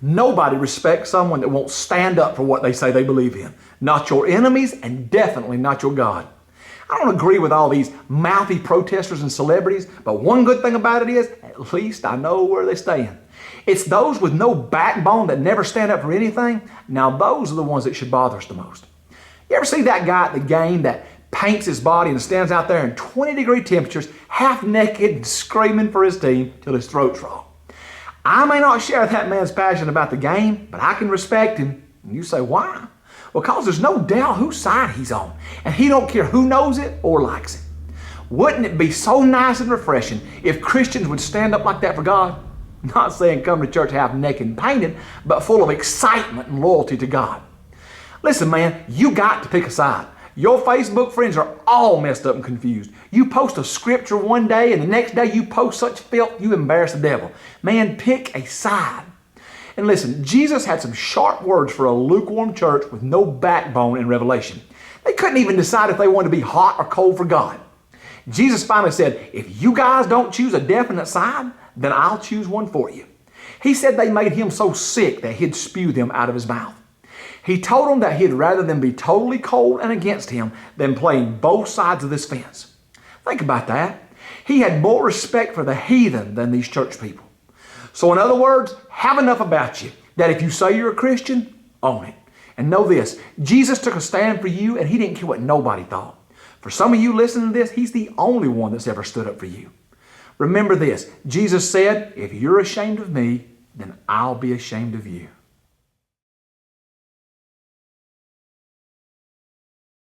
Nobody respects someone that won't stand up for what they say they believe in. Not your enemies, and definitely not your God. I don't agree with all these mouthy protesters and celebrities, but one good thing about it is, at least I know where they stand. It's those with no backbone that never stand up for anything. Now those are the ones that should bother us the most. You ever see that guy at the game that paints his body and stands out there in 20-degree temperatures, half naked and screaming for his team till his throat's raw? I may not share that man's passion about the game, but I can respect him. And you say, why? Well, because there's no doubt whose side he's on, and he don't care who knows it or likes it. Wouldn't it be so nice and refreshing if Christians would stand up like that for God? Not saying come to church half naked and painted, but full of excitement and loyalty to God. Listen, man, you got to pick a side. Your Facebook friends are all messed up and confused. You post a scripture one day and the next day you post such filth you embarrass the devil. Man, pick a side. And listen, Jesus had some sharp words for a lukewarm church with no backbone in Revelation. They couldn't even decide if they wanted to be hot or cold for God. Jesus finally said, if you guys don't choose a definite side, then I'll choose one for you. He said they made him so sick that he'd spew them out of his mouth. He told them that he'd rather them be totally cold and against him than playing both sides of this fence. Think about that. He had more respect for the heathen than these church people. So in other words, have enough about you that if you say you're a Christian, own it. And know this, Jesus took a stand for you and he didn't care what nobody thought. For some of you listening to this, he's the only one that's ever stood up for you. Remember this, Jesus said, if you're ashamed of me, then I'll be ashamed of you.